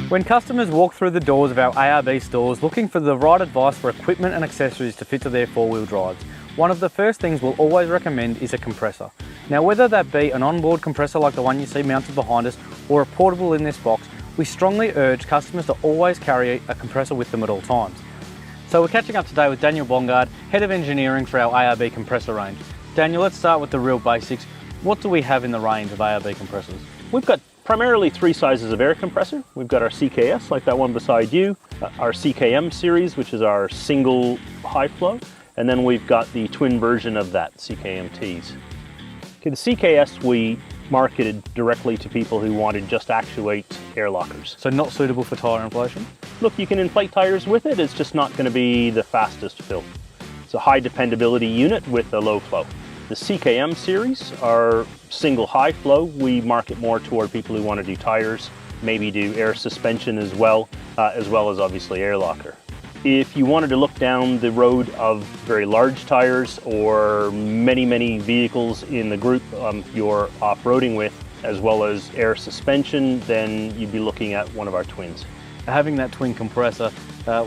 When customers walk through the doors of our ARB stores looking for the right advice for equipment and accessories to fit to their four-wheel drives, one of the first things we'll always recommend is a compressor. Now, whether that be an onboard compressor like the one you see mounted behind us or a portable in this box, we strongly urge customers to always carry a compressor with them at all times. So we're catching up today with Daniel Bongard, Head of Engineering for our ARB compressor range. Daniel, let's start with the real basics. What do we have in the range of ARB compressors? We've got primarily three sizes of air compressor. We've got our CKS, like that one beside you, our CKM series, which is our single high flow, and then we've got the twin version of that, CKMTs. Okay, the CKS we marketed directly to people who wanted just actuate air lockers. So not suitable for tyre inflation? Look, you can inflate tires with it, it's just not going to be the fastest fill. It's a high dependability unit with a low flow. The CKM series are single high flow. We market more toward people who want to do tires, maybe do air suspension as well as obviously air locker. If you wanted to look down the road of very large tires or many vehicles in the group you're off-roading with, as well as air suspension, then you'd be looking at one of our twins. Having that twin compressor,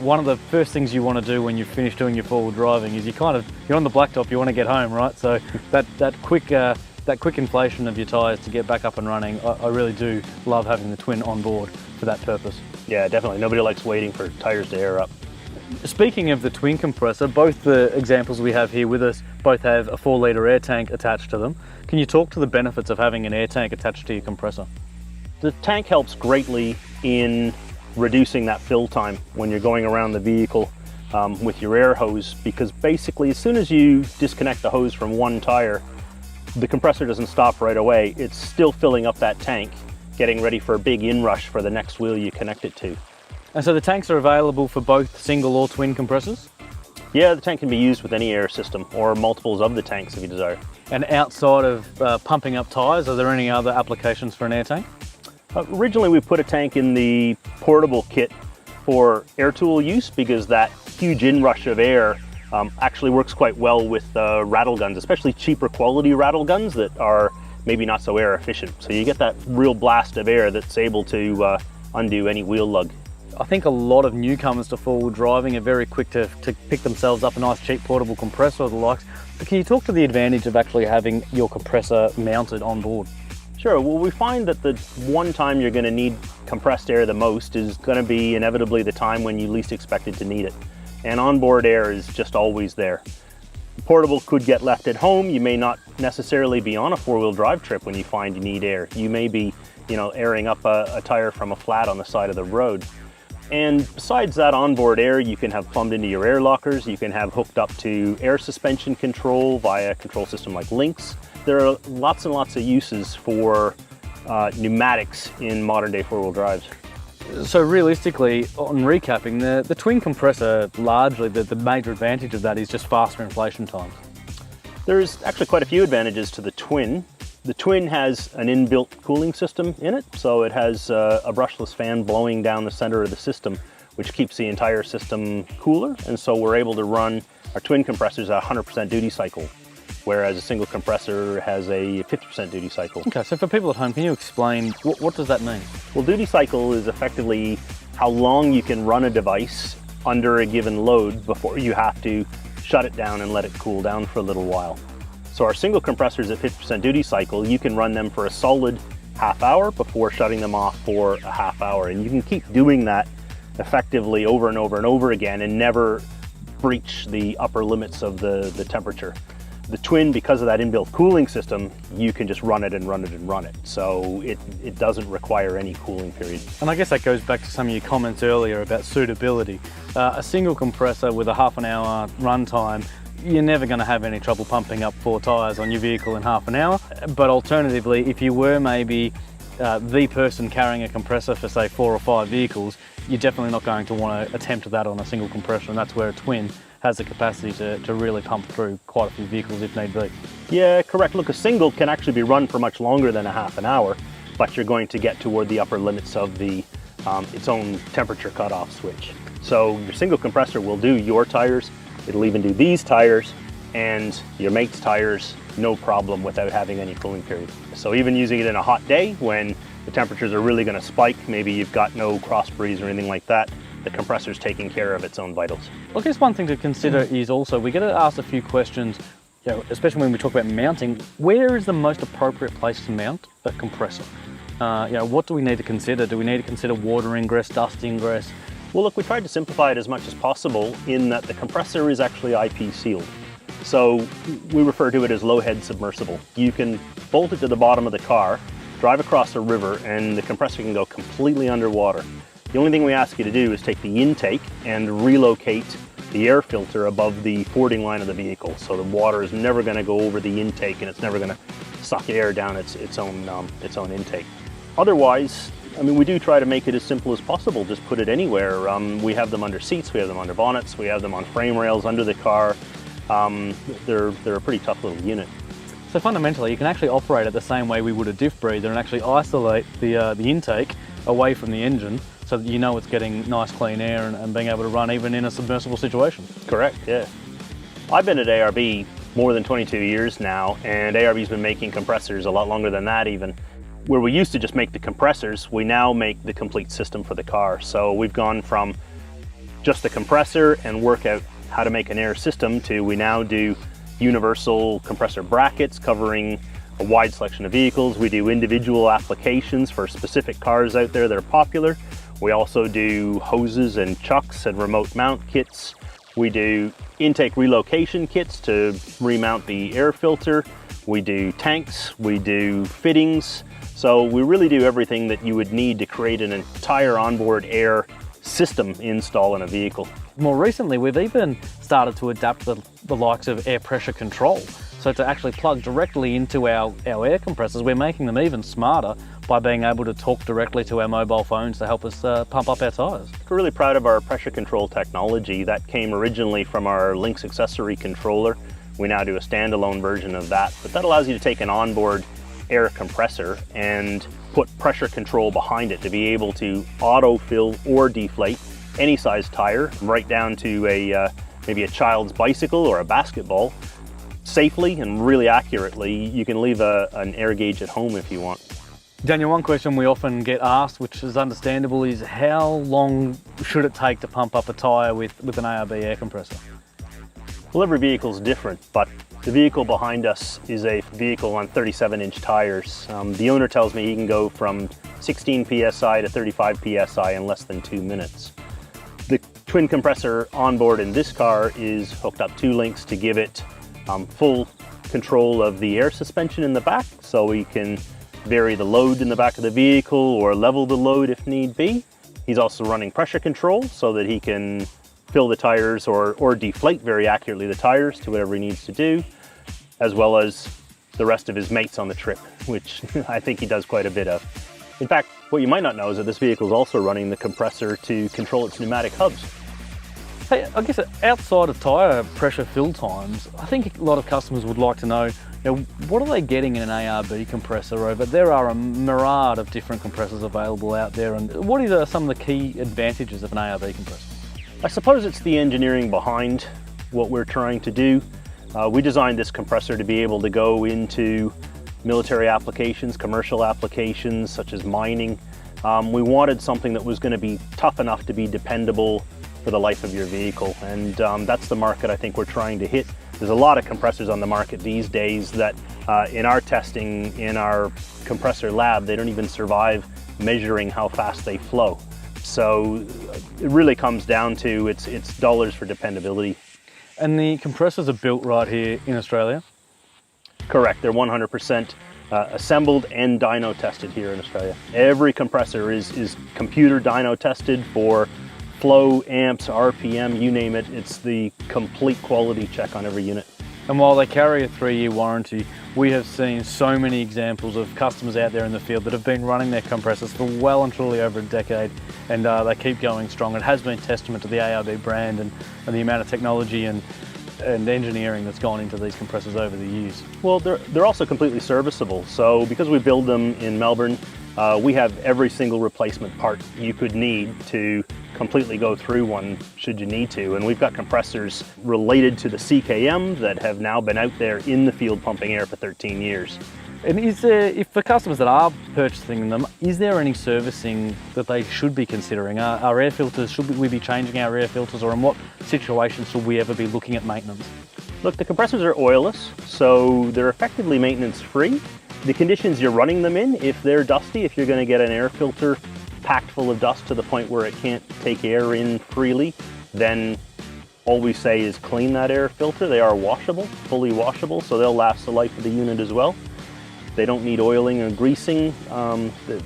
one of the first things you want to do when you finish doing your forward driving is you're on the blacktop, you want to get home, right? So that quick inflation of your tyres to get back up and running, I really do love having the twin on board for that purpose. Yeah, definitely. Nobody likes waiting for tyres to air up. Speaking of the twin compressor, both the examples we have here with us both have a 4-litre air tank attached to them. Can you talk to the benefits of having an air tank attached to your compressor? The tank helps greatly in reducing that fill time when you're going around the vehicle with your air hose, because basically as soon as you disconnect the hose from one tire, the compressor doesn't stop right away. It's still filling up that tank, getting ready for a big inrush for the next wheel you connect it to. And so the tanks are available for both single or twin compressors? Yeah, the tank can be used with any air system or multiples of the tanks if you desire. And outside of pumping up tyres, are there any other applications for an air tank? Originally we put a tank in the portable kit for air tool use because that huge inrush of air actually works quite well with rattle guns, especially cheaper quality rattle guns that are maybe not so air efficient. So you get that real blast of air that's able to undo any wheel lug. I think a lot of newcomers to four-wheel driving are very quick to pick themselves up a nice cheap portable compressor or the likes. But can you talk to the advantage of actually having your compressor mounted on board? Sure. Well, we find that the one time you're going to need compressed air the most is going to be inevitably the time when you least expected to need it. And onboard air is just always there. The portable could get left at home. You may not necessarily be on a four-wheel drive trip when you find you need air. You may be, airing up a tire from a flat on the side of the road. And besides that onboard air, you can have plumbed into your air lockers. You can have hooked up to air suspension control via a control system like Lynx. There are lots and lots of uses for pneumatics in modern day four-wheel drives. So realistically, on recapping, the twin compressor, largely the major advantage of that is just faster inflation times. There's actually quite a few advantages to the twin. The twin has an inbuilt cooling system in it, so it has a brushless fan blowing down the center of the system, which keeps the entire system cooler, and so we're able to run our twin compressors at 100% duty cycle, whereas a single compressor has a 50% duty cycle. Okay, so for people at home, can you explain what does that mean? Well, duty cycle is effectively how long you can run a device under a given load before you have to shut it down and let it cool down for a little while. So our single compressors at 50% duty cycle, you can run them for a solid half hour before shutting them off for a half hour. And you can keep doing that effectively over and over and over again and never breach the upper limits of the temperature. The twin, because of that inbuilt cooling system, you can just run it and run it and run it. So it doesn't require any cooling period. And I guess that goes back to some of your comments earlier about suitability. A single compressor with a half an hour run time, you're never going to have any trouble pumping up 4 tyres on your vehicle in half an hour. But alternatively, if you were maybe the person carrying a compressor for say 4 or 5 vehicles, you're definitely not going to want to attempt that on a single compressor, and that's where a twin has the capacity to really pump through quite a few vehicles if need be. Yeah, correct. Look, a single can actually be run for much longer than a half an hour, but you're going to get toward the upper limits of the its own temperature cutoff switch. So your single compressor will do your tires, it'll even do these tires and your mate's tires, no problem without having any cooling period. So even using it in a hot day when the temperatures are really going to spike, maybe you've got no cross breeze or anything like that, the compressor's taking care of its own vitals. I guess one thing to consider is also we get asked a few questions, especially when we talk about mounting. Where is the most appropriate place to mount a compressor? What do we need to consider? Do we need to consider water ingress, dust ingress? Well, look, we tried to simplify it as much as possible in that the compressor is actually IP sealed. So we refer to it as low head submersible. You can bolt it to the bottom of the car, drive across a river, and the compressor can go completely underwater. The only thing we ask you to do is take the intake and relocate the air filter above the fording line of the vehicle. So the water is never going to go over the intake and it's never going to suck air down its own intake. Otherwise, I mean, we do try to make it as simple as possible. Just put it anywhere. We have them under seats, we have them under bonnets, we have them on frame rails under the car. They're a pretty tough little unit. So fundamentally, you can actually operate it the same way we would a diff breather and actually isolate the intake away from the engine so that you know it's getting nice clean air and being able to run even in a submersible situation. Correct, yeah. I've been at ARB more than 22 years now, and ARB's been making compressors a lot longer than that even. Where we used to just make the compressors, we now make the complete system for the car. So we've gone from just the compressor and work out how to make an air system to we now do universal compressor brackets covering a wide selection of vehicles. We do individual applications for specific cars out there that are popular. We also do hoses and chucks and remote mount kits. We do intake relocation kits to remount the air filter. We do tanks, we do fittings. So we really do everything that you would need to create an entire onboard air system install in a vehicle. More recently, we've even started to adapt the likes of air pressure control. So to actually plug directly into our air compressors, we're making them even smarter by being able to talk directly to our mobile phones to help us pump up our tyres. We're really proud of our pressure control technology. That came originally from our Lynx accessory controller. We now do a standalone version of that, but that allows you to take an onboard air compressor and put pressure control behind it to be able to auto-fill or deflate any size tire, right down to maybe a child's bicycle or a basketball, safely and really accurately. You can leave an air gauge at home if you want. Daniel, one question we often get asked, which is understandable, is how long should it take to pump up a tyre with an ARB air compressor? Well, every vehicle is different, but the vehicle behind us is a vehicle on 37-inch tires. The owner tells me he can go from 16 PSI to 35 PSI in less than 2 minutes. The twin compressor on board in this car is hooked up 2 links to give it full control of the air suspension in the back, so we can vary the load in the back of the vehicle or level the load if need be. He's also running pressure control so that he can fill the tires or deflate very accurately the tires to whatever he needs to do, as well as the rest of his mates on the trip, which I think he does quite a bit of. In fact, what you might not know is that this vehicle is also running the compressor to control its pneumatic hubs. Hey, I guess outside of tyre pressure fill times, I think a lot of customers would like to know, what are they getting in an ARB compressor over? There are a myriad of different compressors available out there, and what are some of the key advantages of an ARB compressor? I suppose it's the engineering behind what we're trying to do. We designed this compressor to be able to go into military applications, commercial applications such as mining. We wanted something that was going to be tough enough to be dependable for the life of your vehicle, and that's the market I think we're trying to hit. There's a lot of compressors on the market these days that in our testing, in our compressor lab, they don't even survive measuring how fast they flow. So it really comes down to it's dollars for dependability. And the compressors are built right here in Australia? Correct, they're 100% assembled and dyno tested here in Australia. Every compressor is computer dyno tested for flow, amps, RPM, you name it. It's the complete quality check on every unit. And while they carry a 3-year warranty, we have seen so many examples of customers out there in the field that have been running their compressors for well and truly over a decade, and they keep going strong. It has been testament to the ARB brand and the amount of technology and engineering that's gone into these compressors over the years. Well, they're also completely serviceable. So because we build them in Melbourne, we have every single replacement part you could need to completely go through one should you need to. And we've got compressors related to the CKM that have now been out there in the field pumping air for 13 years. And is there, if for customers that are purchasing them, is there any servicing that they should be considering? Our air filters, should we be changing our air filters, or in what situations should we ever be looking at maintenance? Look, the compressors are oilless, so they're effectively maintenance free. The conditions you're running them in, if they're dusty, if you're going to get an air filter packed full of dust to the point where it can't take air in freely, then all we say is clean that air filter. They are washable, fully washable, so they'll last the life of the unit as well. They don't need oiling or greasing.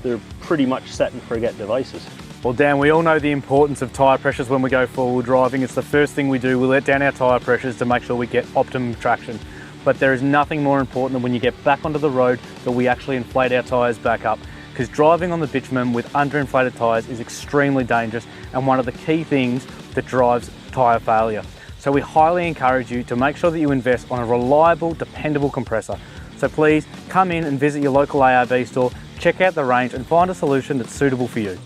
They're pretty much set and forget devices. Well, Dan, we all know the importance of tyre pressures when we go forward driving. It's the first thing we do. We let down our tyre pressures to make sure we get optimum traction. But there is nothing more important than when you get back onto the road that we actually inflate our tyres back up, because driving on the bitumen with underinflated tyres is extremely dangerous and one of the key things that drives tyre failure. So we highly encourage you to make sure that you invest on a reliable, dependable compressor. So please come in and visit your local ARB store, check out the range and find a solution that's suitable for you.